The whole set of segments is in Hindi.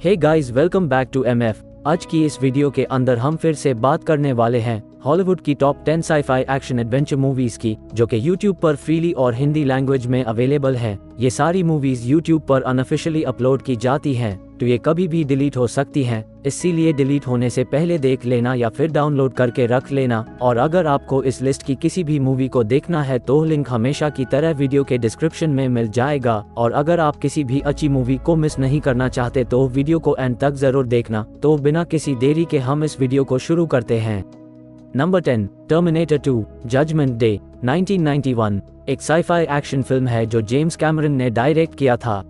Hey guys, welcome back to MF। आज की इस वीडियो के अंदर हम फिर से बात करने वाले हैं हॉलीवुड की top 10 sci-fi action adventure movies की, जो कि YouTube पर फ्रीली और हिंदी लैंग्वेज में अवेलेबल हैं। ये सारी मूवीज YouTube पर अनऑफिशियली अपलोड की जाती हैं, तो ये कभी भी डिलीट हो सकती हैं, इसीलिए डिलीट होने से पहले देख लेना या फिर डाउनलोड करके रख लेना। और अगर आपको इस लिस्ट की किसी भी मूवी को देखना है तो लिंक हमेशा की तरह वीडियो के डिस्क्रिप्शन में मिल जाएगा। और अगर आप किसी भी अच्छी मूवी को मिस नहीं करना चाहते तो वीडियो को एंड तक जरूर देखना। तो बिना किसी देरी के हम इस वीडियो को शुरू करते हैं। नंबर 10, टर्मिनेटर 2 जजमेंट डे 1991 एक साई-फाई एक्शन फिल्म है जो जेम्स कैमरन ने डायरेक्ट किया था।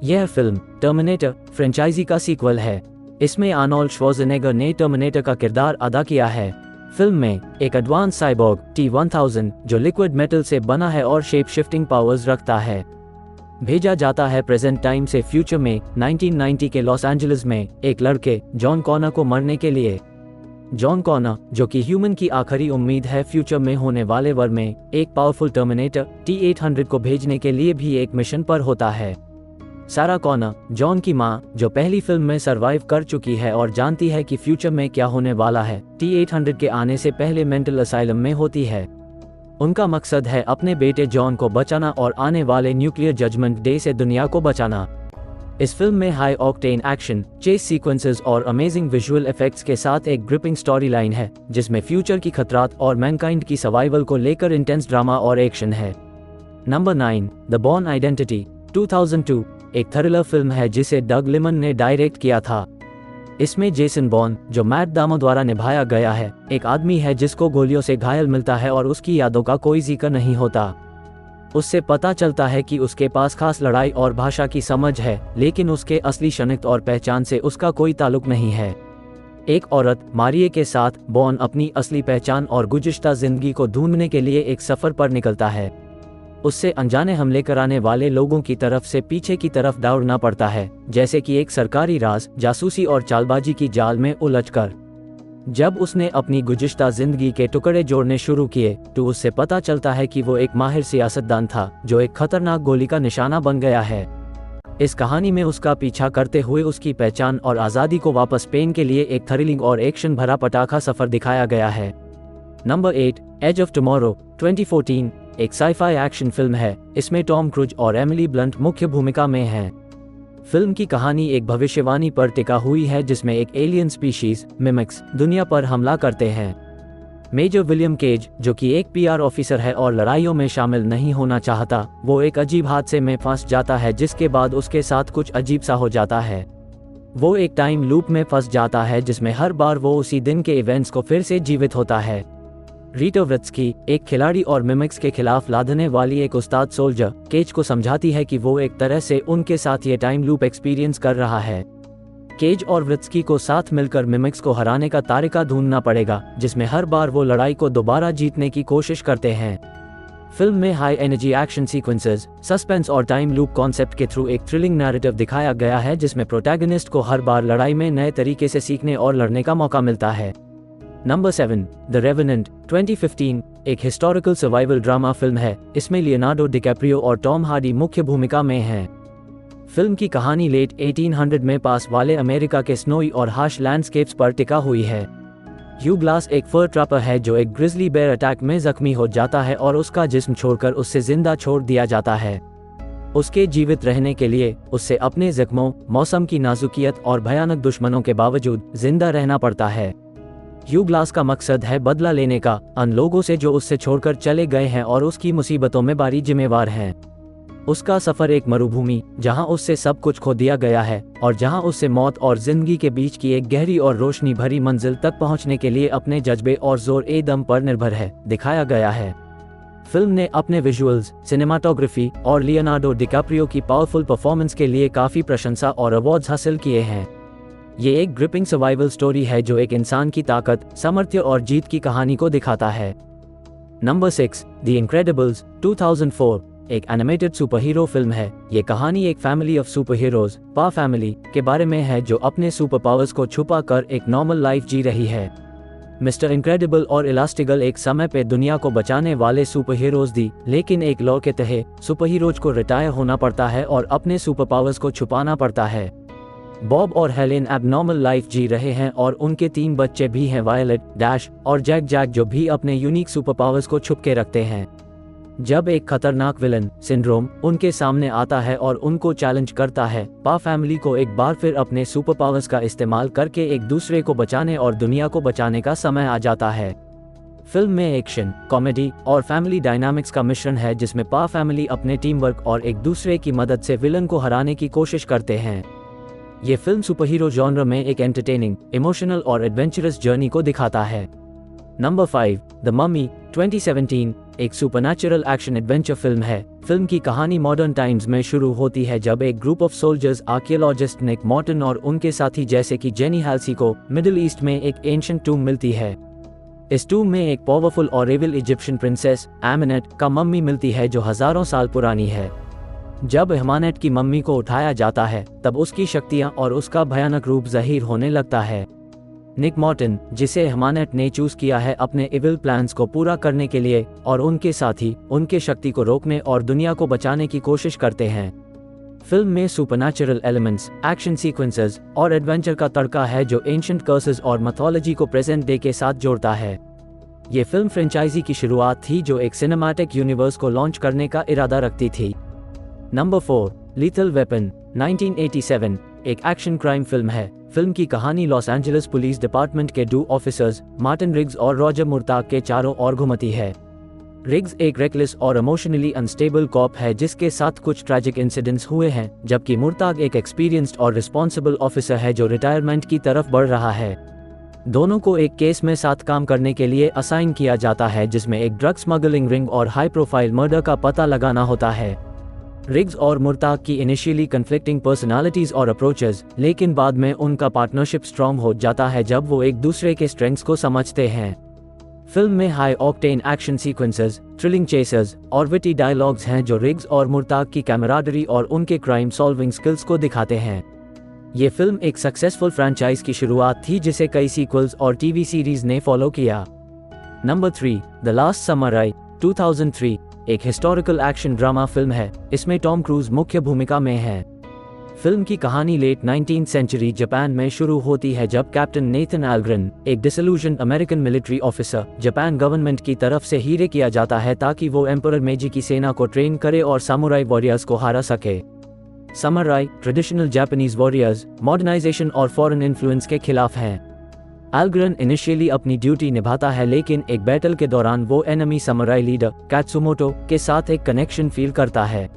यह फिल्म टर्मिनेटर फ्रेंचाइजी का सीक्वल है। इसमें आर्नोल्ड श्वार्ज़नेगर ने टर्मिनेटर का किरदार अदा किया है। फिल्म में एक एडवांस साइबॉर्ग T-1000 जो लिक्विड मेटल से बना है और शेप शिफ्टिंग पावर्स रखता है, भेजा जाता है प्रेजेंट टाइम से फ्यूचर में 1990 के लॉस एंजलिस में एक लड़के जॉन कॉनर को मरने के लिए। जॉन कॉनर, जो कि ह्यूमन की आखिरी उम्मीद है, फ्यूचर में होने वाले वर्ल्ड में एक पावरफुल टर्मिनेटर T-800 को भेजने के लिए भी एक मिशन पर होता है। सारा कॉनर, जॉन की मां, जो पहली फिल्म में सरवाइव कर चुकी है और जानती है कि फ्यूचर में क्या होने वाला है, T-800 के आने से पहले मेंटल असाइलम में होती है। उनका मकसद है अपने बेटे जॉन को बचाना और आने वाले न्यूक्लियर जजमेंट डे से दुनिया को बचाना। इस फिल्म में high octane action, chase sequences और अमेजिंग विजुअल इफेक्ट्स के साथ एक ग्रिपिंग स्टोरी लाइन है, जिसमें फ्यूचर की खतरात और मैनकाइंड की सर्वाइवल को लेकर इंटेंस ड्रामा और एक्शन है। नंबर 9, द बॉर्न आइडेंटिटी 2002 एक थ्रिलर फिल्म है जिसे डग लिमन ने डायरेक्ट किया था। इसमें जेसन बॉर्न, जो मैट दामो द्वारा निभाया गया है, एक आदमी है जिसको गोलियों से घायल मिलता है और उसकी यादों का कोई जिक्र नहीं होता। उससे पता चलता है कि उसके पास खास लड़ाई और भाषा की समझ है, लेकिन उसके असली शनाख्त और पहचान से उसका कोई ताल्लुक नहीं है। एक औरत मारिए के साथ बॉर्न अपनी असली पहचान और गुज़िश्ता जिंदगी को ढूंढने के लिए एक सफर पर निकलता है। उससे अनजाने हमले कराने वाले लोगों की तरफ से पीछे की तरफ दौड़ना पड़ता है, जैसे कि एक सरकारी राज, जासूसी और चालबाजी की जाल में उलझकर। जब उसने अपनी गुज़िश्ता जिंदगी के टुकड़े जोड़ने शुरू किए तो उससे पता चलता है कि वो एक माहिर सियासतदान था जो एक खतरनाक गोली का निशाना बन गया है। इस कहानी में उसका पीछा करते हुए उसकी पहचान और आज़ादी को वापस पाने के लिए एक थ्रिलिंग और एक्शन भरा पटाखा सफर दिखाया गया है। नंबर 8, एज ऑफ टुमारो 2014 एक साई-फाई एक्शन फिल्म है। इसमें टॉम क्रूज और एमिली ब्लंट मुख्य भूमिका में हैं। फिल्म की कहानी एक भविष्यवाणी पर टिका हुई है जिसमें एक एलियन स्पीशीज मिमिक्स दुनिया पर हमला करते हैं। मेजर विलियम केज, जो कि एक PR ऑफिसर है और लड़ाइयों में शामिल नहीं होना चाहता, वो एक अजीब हादसे में फंस जाता है जिसके बाद उसके साथ कुछ अजीब सा हो जाता है। वो एक टाइम लूप में फंस जाता है जिसमें हर बार वो उसी दिन के इवेंट्स को फिर से जीवित होता है। रीटा व्रित्स्की, एक खिलाड़ी और मिमिक्स के खिलाफ लड़ने वाली एक उस्ताद सोल्जर, केज को समझाती है कि वो एक तरह से उनके साथ ये टाइम लूप एक्सपीरियंस कर रहा है। केज और व्रित्स्की को साथ मिलकर मिमिक्स को हराने का तरीका ढूंढना पड़ेगा, जिसमें हर बार वो लड़ाई को दोबारा जीतने की कोशिश करते हैं। फिल्म में high energy action sequences, suspense और टाइम लूप कॉन्सेप्ट के थ्रू एक थ्रिलिंग नैरेटिव दिखाया गया है जिसमें प्रोटैगनिस्ट को हर बार लड़ाई में नए तरीके से सीखने और लड़ने का मौका मिलता है। नंबर 7, द रेवेनेंट 2015 एक हिस्टोरिकल सर्वाइवल ड्रामा फिल्म है। इसमें लियोनार्डो डिकैप्रियो और टॉम हार्डी मुख्य भूमिका में हैं। फिल्म की कहानी लेट 1800 में पास वाले अमेरिका के स्नोई और हार्श लैंडस्केप्स पर टिका हुई है। ह्यू ग्लास एक फर ट्रैपर है जो एक ग्रिजली बेयर अटैक में जख्मी हो जाता है और उसका जिस्म छोड़कर उससे जिंदा छोड़ दिया जाता है। उसके जीवित रहने के लिए उससे अपने जख्मों, मौसम की नाजुकियत और भयानक दुश्मनों के बावजूद जिंदा रहना पड़ता है। ह्यू ग्लास का मकसद है बदला लेने का उन लोगों से जो उससे छोड़कर चले गए हैं और उसकी मुसीबतों में बारी जिम्मेवार हैं। उसका सफर एक मरुभूमि, जहां उससे सब कुछ खो दिया गया है और जहां उससे मौत और जिंदगी के बीच की एक गहरी और रोशनी भरी मंजिल तक पहुंचने के लिए अपने जज्बे और जोर ए दम पर निर्भर है, दिखाया गया है। फिल्म ने अपने विजुअल्स, सिनेमाटोग्राफी और लियोनार्डो डिकैप्रियो की पावरफुल परफॉर्मेंस के लिए काफी प्रशंसा और अवार्ड्स हासिल किए हैं। ये एक ग्रिपिंग सर्वाइवल स्टोरी है जो एक इंसान की ताकत, सामर्थ्य और जीत की कहानी को दिखाता है। नंबर 6, द इनक्रेडिबल्स 2004 एक एनिमेटेड सुपर हीरो फिल्म है। ये कहानी एक फैमिली ऑफ सुपर हीरोज, पा फैमिली, के बारे में है जो अपने सुपर पावर्स को छुपा कर एक नॉर्मल लाइफ जी रही है। मिस्टर इनक्रेडिबल और इलास्टिगल एक समय पे दुनिया को बचाने वाले सुपर हीरोज थी, लेकिन एक लॉ के तहत सुपर हीरोज को रिटायर होना पड़ता है और अपने सुपर पावर्स को छुपाना पड़ता है। बॉब और हेलेन एबनॉर्मल लाइफ जी रहे हैं और उनके 3 बच्चे भी हैं, वायलेट, डैश और जैक, जो भी अपने यूनिक सुपर पावर्स को छुप के रखते हैं। जब एक खतरनाक विलन सिंड्रोम उनके सामने आता है और उनको चैलेंज करता है, पा फैमिली को एक बार फिर अपने सुपर पावर्स का इस्तेमाल करके एक दूसरे को बचाने और दुनिया को बचाने का समय आ जाता है। फिल्म में एक्शन, कॉमेडी और फैमिली डायनामिक्स का मिश्रण है, जिसमें पा फैमिली अपने टीम वर्क और एक दूसरे की मदद से विलन को हराने की कोशिश करते हैं। ये फिल्म सुपरहीरो जॉनर में एक एंटरटेनिंग, इमोशनल और एडवेंचरस जर्नी को दिखाता है। नंबर 5, द मम्मी 2017 एक सुपरनैचुरल एक्शन एडवेंचर फिल्म है। फिल्म की कहानी मॉडर्न टाइम्स में शुरू होती है जब एक group of soldiers archaeologist Nick Morton और उनके साथी जैसे कि जेनी हाल्सी को मिडिल ईस्ट में एक एंशिएंट टूम मिलती है। इस टूम में एक पावरफुल और एविल इजिप्शियन प्रिंसेस एमनेट का मम्मी मिलती है जो हजारों साल पुरानी है। जब एमनेट की मम्मी को उठाया जाता है तब उसकी शक्तियां और उसका भयानक रूप ज़ाहिर होने लगता है। निक मॉर्टन, जिसे एमनेट ने चूज किया है अपने इविल प्लान्स को पूरा करने के लिए, और उनके साथी उनके शक्ति को रोकने और दुनिया को बचाने की कोशिश करते हैं। फिल्म में सुपरनैचुरल एलिमेंट्स, एक्शन सीक्वेंसेस और एडवेंचर का तड़का है जो एंशिएंट कर्सेस और मैथोलॉजी को प्रेजेंट डे के साथ जोड़ता है। ये फिल्म फ्रेंचाइजी की शुरुआत थी जो एक सिनेमैटिक यूनिवर्स को लॉन्च करने का इरादा रखती थी। नंबर 4, लीथल वेपन 1987 एक एक्शन क्राइम फिल्म है। फिल्म की कहानी लॉस एंजलिस पुलिस डिपार्टमेंट के 2 ऑफिसर्स मार्टिन रिग्स और रॉजर मुर्ताग के चारों ओर घुमती है। रिग्स एक रेकलेस और इमोशनली अनस्टेबल कॉप है जिसके साथ कुछ ट्रैजिक इंसिडेंट्स हुए हैं, जबकि मुर्ताग एक एक्सपीरियंस्ड और रिस्पॉन्सिबल ऑफिसर है जो रिटायरमेंट की तरफ बढ़ रहा है। दोनों को एक केस में साथ काम करने के लिए असाइन किया जाता है जिसमें एक ड्रग स्मगलिंग रिंग और हाई प्रोफाइल मर्डर का पता लगाना होता है। रिग्स और मुर्ताग की इनिशियली कन्फ्लिक्टिंग पर्सनालिटीज और अप्रोचेस, लेकिन बाद में उनका पार्टनरशिप स्ट्रॉन्ग हो जाता है जब वो एक दूसरे के स्ट्रेंथ्स को समझते हैं। फिल्म में high octane action sequences, thrilling chasers और विटी डायलॉग्स हैं जो रिग्स और मुर्ताग की कैमराडरी और उनके क्राइम सॉल्विंग स्किल्स को दिखाते हैं। ये फिल्म एक सक्सेसफुल फ्रेंचाइज की शुरुआत थी जिसे कई सीक्वल्स और टीवी सीरीज ने फॉलो किया। नंबर 3, द लास्ट समुराई 2003 एक हिस्टोरिकल एक्शन ड्रामा फिल्म है। इसमें टॉम क्रूज मुख्य भूमिका में है। फिल्म की कहानी लेट 19th सेंचुरी जापान में शुरू होती है जब कैप्टन नेथन एल्ग्रेन, एक disillusioned American military officer, Japan government की तरफ से हीरे किया जाता है ताकि वो एम्परर मेजी की सेना को ट्रेन करे और सामुराई वॉरियर्स को हरा सके। Samurai traditional Japanese warriors modernization और फॉरेन इन्फ्लुएंस के खिलाफ हैं। एल्ग्रेन इनिशियली अपनी ड्यूटी निभाता है, लेकिन एक बैटल के दौरान वो एनिमी समुराई लीडर कात्सुमोटो के साथ एक कनेक्शन फील करता है।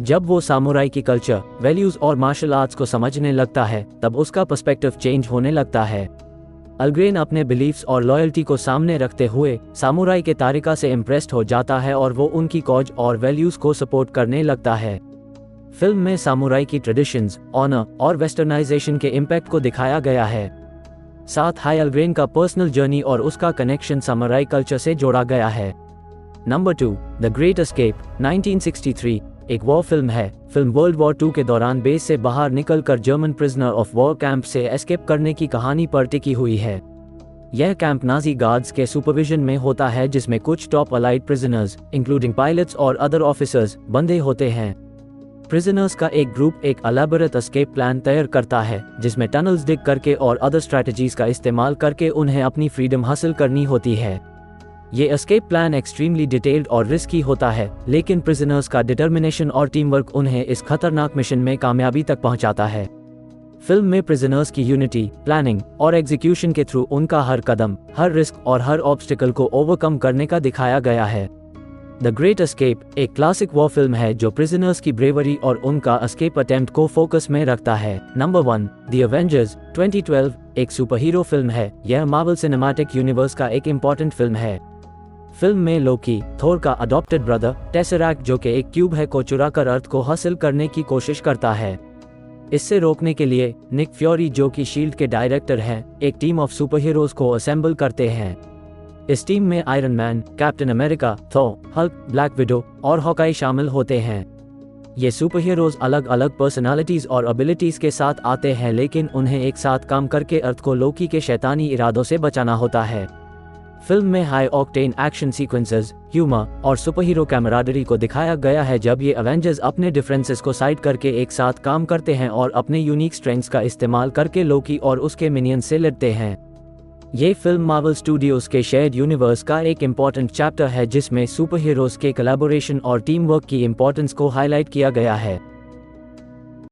जब वो सामुराई की कल्चर, वैल्यूज और मार्शल आर्ट्स को समझने लगता है तब उसका पर्सपेक्टिव चेंज होने लगता है। एल्ग्रेन अपने बिलीफ्स और लॉयल्टी को सामने रखते हुए सामुराई के तरीका से इम्प्रेस्ड हो जाता है और वो उनकी कॉज और वैल्यूज को सपोर्ट करने लगता है। फिल्म में सामुराई की ट्रेडिशंस, ऑनर और वेस्टर्नाइजेशन के इम्पैक्ट को दिखाया गया है। साथ ही एल्ग्रेन का पर्सनल जर्नी और उसका कनेक्शन सामुराई कल्चर से जोड़ा गया है। नंबर 2, द ग्रेट एस्केप 1963 एक वॉर फिल्म है। फिल्म वर्ल्ड वॉर 2 के दौरान बेस से बाहर निकलकर German prisoner of war camp से एस्केप करने की कहानी पर टिकी हुई है। यह कैंप नाजी गार्ड्स के सुपरविजन में होता है जिसमें कुछ top allied prisoners including pilots और अदर ऑफिसर्स बंधे होते हैं। प्रिजनर्स का एक ग्रुप एक एलैबोरेट एस्केप प्लान तैयार करता है जिसमें टनल्स डिग करके और अदर स्ट्रैटेजीज का इस्तेमाल करके उन्हें अपनी फ्रीडम हासिल करनी होती है। ये एस्केप प्लान एक्सट्रीमली डिटेल्ड और रिस्की होता है, लेकिन प्रिजनर्स का डिटर्मिनेशन और टीम वर्क उन्हें इस खतरनाक मिशन में कामयाबी तक पहुंचाता है। फिल्म में प्रिजनर्स की यूनिटी, प्लानिंग और एग्जीक्यूशन के थ्रू उनका हर कदम, हर रिस्क और हर ऑब्स्टिकल को ओवरकम करने का दिखाया गया है। द ग्रेट एस्केप एक क्लासिक वॉर फिल्म है जो प्रिजनर्स की ब्रेवरी और उनका एस्केप अटेम्प्ट को फोकस में रखता है। नंबर 1, द एवेंजर्स 2012 एक सुपरहीरो फिल्म है। यह मार्वल सिनेमैटिक यूनिवर्स का एक इम्पॉर्टेंट फिल्म है। फिल्म में लोकी, थोर का अडॉप्टेड ब्रदर, टेसरैक्ट जो कि एक क्यूब है को चुराकर अर्थ को हासिल करने की कोशिश करता है। इससे रोकने के लिए निक फ्यूरी जो कि शील्ड के डायरेक्टर हैं, एक टीम ऑफ सुपरहीरोज को असेंबल करते हैं। इस टीम में iron man, captain America, Thor, Hulk, black window और हॉकाई शामिल होते हैं। ये सुपरहीरोज अलग अलग पर्सनालिटीज और एबिलिटीज के साथ आते हैं, लेकिन उन्हें एक साथ काम करके अर्थ को लोकी के शैतानी इरादों से बचाना होता है। फिल्म में high octane action sequences, humour और सुपरहीरो कैमराडरी को दिखाया गया है जब ये एवेंजर्स अपने डिफरेंसेस को साइड करके एक साथ काम करते हैं और अपने यूनिक स्ट्रेंथ्स का इस्तेमाल करके लोकी और उसके मिनियंस से लड़ते हैं। ये फिल्म मार्वल स्टूडियोज के शेयर्ड यूनिवर्स का एक इम्पॉर्टेंट चैप्टर है जिसमें सुपर हीरोज के कोलैबोरेशन और टीम वर्क की इम्पोर्टेंस को हाईलाइट किया गया है।